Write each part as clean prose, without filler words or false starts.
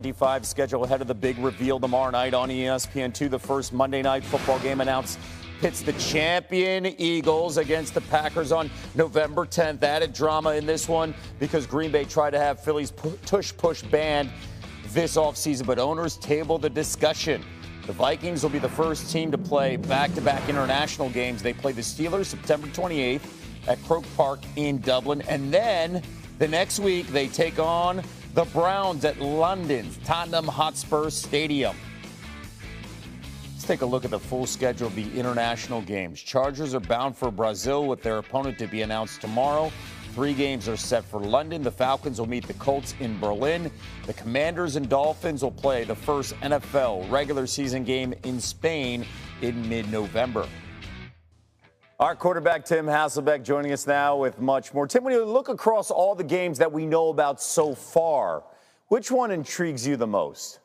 55 schedule ahead of the big reveal tomorrow night on ESPN2. The first Monday Night Football game announced pits the champion Eagles against the Packers on November 10th. Added drama in this one because Green Bay tried to have Philly's tush-push banned this offseason, but owners tabled the discussion. The Vikings will be the first team to play back-to-back international games. They play the Steelers September 28th at Croke Park in Dublin, and then the next week they take on the Browns at London's Tottenham Hotspur Stadium. Let's take a look at the full schedule of the international games. Chargers are bound for Brazil with their opponent to be announced tomorrow. 3 games are set for London. The Falcons will meet the Colts in Berlin. The Commanders and Dolphins will play the first NFL regular season game in Spain in mid-November. Our quarterback, Tim Hasselbeck, joining us now with much more. Tim, when you look across all the games that we know about so far, which one intrigues you the most?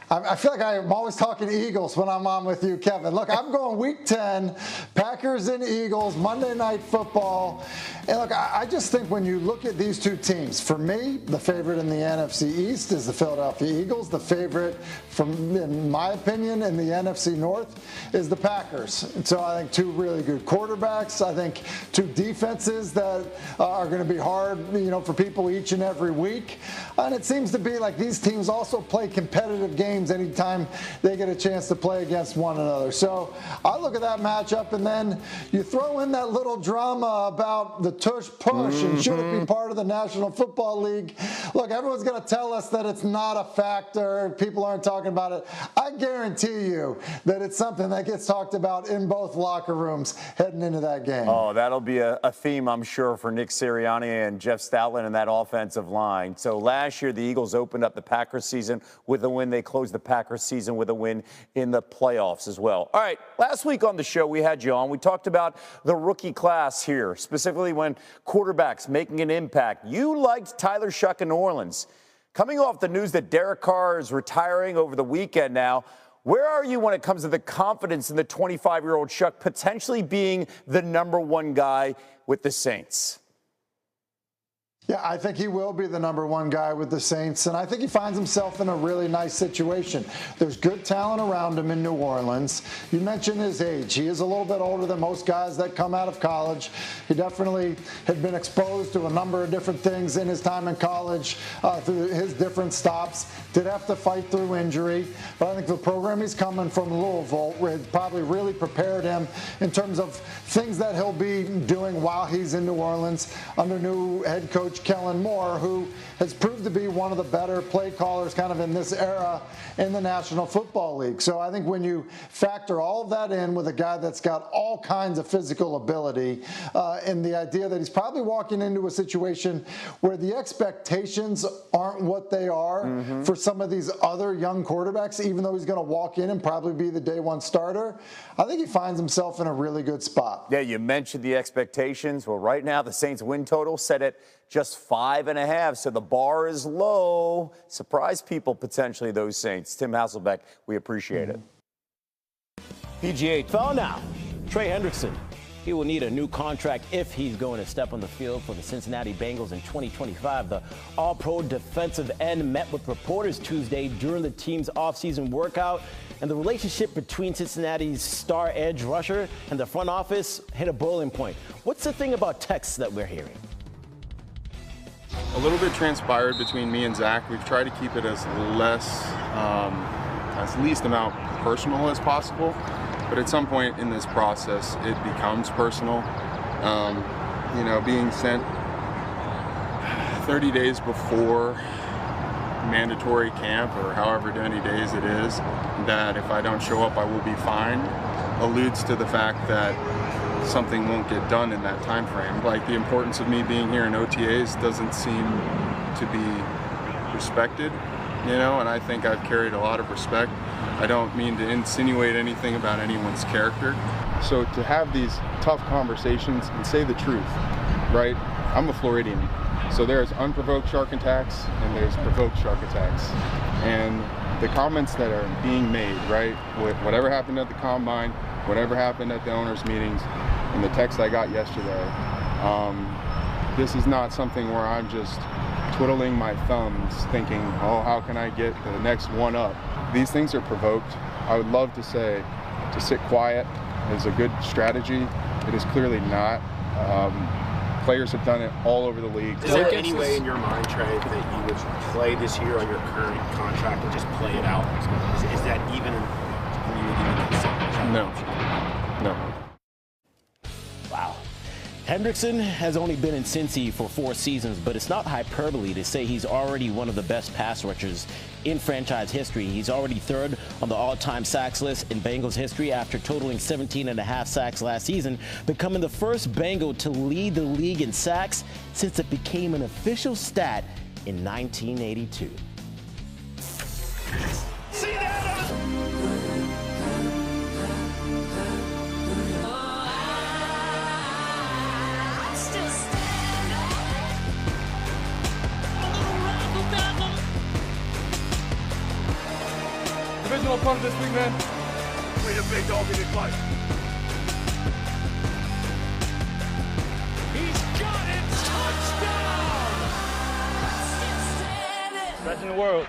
I feel like I'm always talking Eagles when I'm on with you, Kevin. Look, I'm going Week 10, Packers and Eagles, Monday Night Football. And look, I just think when you look at these two teams, for me, the favorite in the NFC East is the Philadelphia Eagles. The favorite, in my opinion, in the NFC North is the Packers. And so I think 2 really good quarterbacks. I think 2 defenses that are going to be hard, for people each and every week. And it seems to be like these teams also play competitive games anytime they get a chance to play against one another. So I look at that matchup, and then you throw in that little drama about the tush-push and should it be part of the National Football League. Look, everyone's going to tell us that it's not a factor. People aren't talking about it. I guarantee you that it's something that gets talked about in both locker rooms heading into that game. Oh, that'll be a theme, I'm sure, for Nick Sirianni and Jeff Stoutland and that offensive line. So last year, the Eagles opened up the Packers season with a win. They closed the Packers season with a win in the playoffs as well. All right, last week on the show, we had you on. We talked about the rookie class here, specifically when quarterbacks making an impact. You liked Tyler Shuck in New Orleans. Coming off the news that Derek Carr is retiring over the weekend now, where are you when it comes to the confidence in the 25-year-old Shuck potentially being the #1 guy with the Saints? Yeah, I think he will be the #1 guy with the Saints, and I think he finds himself in a really nice situation. There's good talent around him in New Orleans. You mentioned his age. He is a little bit older than most guys that come out of college. He definitely had been exposed to a number of different things in his time in college through his different stops. Did have to fight through injury, but I think the program he's coming from Louisville had probably really prepared him in terms of things that he'll be doing while he's in New Orleans under new head coach Kellen Moore, who has proved to be one of the better play callers kind of in this era in the National Football League. So I think when you factor all of that in with a guy that's got all kinds of physical ability and the idea that he's probably walking into a situation where the expectations aren't what they are for some of these other young quarterbacks, even though he's going to walk in and probably be the day 1 starter, I think he finds himself in a really good spot. Yeah, you mentioned the expectations. Well, right now the Saints win total set at just 5.5, so the bar is low. Surprise people potentially, those Saints. Tim Hasselbeck, we appreciate it. PGA fell now. Trey Hendrickson. He will need a new contract if he's going to step on the field for the Cincinnati Bengals in 2025. The All-Pro defensive end met with reporters Tuesday during the team's offseason workout, and the relationship between Cincinnati's star edge rusher and the front office hit a boiling point. What's the thing about texts that we're hearing? A little bit transpired between me and Zach. We've tried to keep it as least amount personal as possible. But at some point in this process, it becomes personal. Being sent 30 days before mandatory camp, or however many days it is, that if I don't show up, I will be fined, alludes to the fact that something won't get done in that time frame. Like, the importance of me being here in OTAs doesn't seem to be respected, and I think I've carried a lot of respect. I don't mean to insinuate anything about anyone's character. So to have these tough conversations and say the truth, right? I'm a Floridian. So there's unprovoked shark attacks and there's provoked shark attacks. And the comments that are being made, right? Whatever happened at the combine, whatever happened at the owners' meetings, and the text I got yesterday, this is not something where I'm just twiddling my thumbs thinking, oh, how can I get the next one up? These things are provoked. I would love to say to sit quiet is a good strategy. It is clearly not. Players have done it all over the league. Is there any way in your mind, Trey, that you would play this year on your current contract and just play it out? Is that even No. Wow. Hendrickson has only been in Cincy for 4 seasons, but it's not hyperbole to say he's already one of the best pass rushers in franchise history. He's already 3rd on the all-time sacks list in Bengals history after totaling 17.5 sacks last season, becoming the first Bengal to lead the league in sacks since it became an official stat in 1982. See that? Divisional opponent this week, man. We the big dog in this fight. He's got it! Touchdown! Best in the world.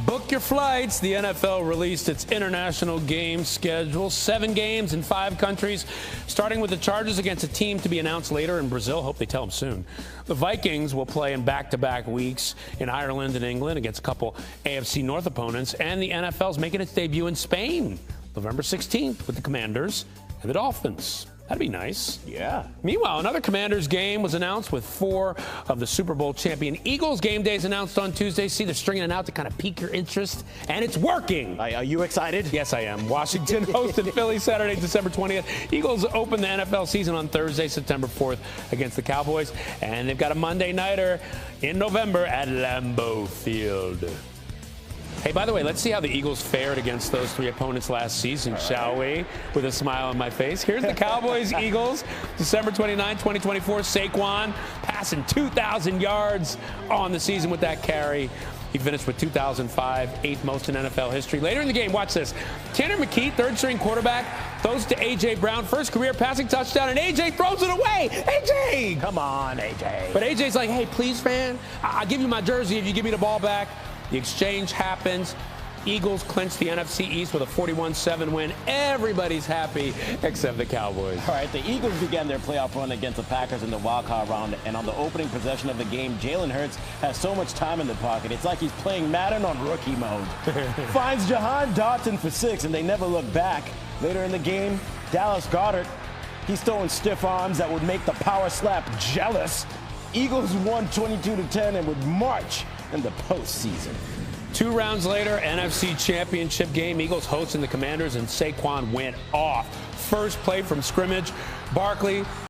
Book your flights. The NFL released its international game schedule. 7 games in 5 countries, starting with the Chargers against a team to be announced later in Brazil. Hope they tell them soon. The Vikings will play in back-to-back weeks in Ireland and England against a couple AFC North opponents. And the NFL's making its debut in Spain, November 16th, with the Commanders and the Dolphins. That'd be nice. Yeah. Meanwhile, another Commanders game was announced with 4 of the Super Bowl champion Eagles game days announced on Tuesday. See, they're stringing it out to kind of pique your interest, and it's working. Are you excited? Yes, I am. Washington hosted Philly Saturday, December 20th. Eagles open the NFL season on Thursday, September 4th against the Cowboys, and they've got a Monday nighter in November at Lambeau Field. Hey, by the way, let's see how the Eagles fared against those 3 opponents last season, shall we? With a smile on my face. Here's the Cowboys-Eagles, December 29, 2024. Saquon passing 2,000 yards on the season with that carry. He finished with 2,005, 8th most in NFL history. Later in the game, watch this. Tanner McKee, 3rd-string quarterback, throws to A.J. Brown, first career passing touchdown, and A.J. throws it away. A.J.! Come on, A.J. But A.J.'s like, hey, please, man, I'll give you my jersey if you give me the ball back. The exchange happens. Eagles clinch the NFC East with a 41-7 win. Everybody's happy except the Cowboys. All right, the Eagles began their playoff run against the Packers in the wild-card round, and on the opening possession of the game, Jalen Hurts has so much time in the pocket. It's like he's playing Madden on rookie mode. Finds Jahan Dotson for 6, and they never look back. Later in the game, Dallas Goedert, he's throwing stiff arms that would make the power slap jealous. Eagles won 22-10 and would march in the postseason. 2 rounds later, NFC Championship game. Eagles hosting the Commanders, and Saquon went off. First play from scrimmage. Barkley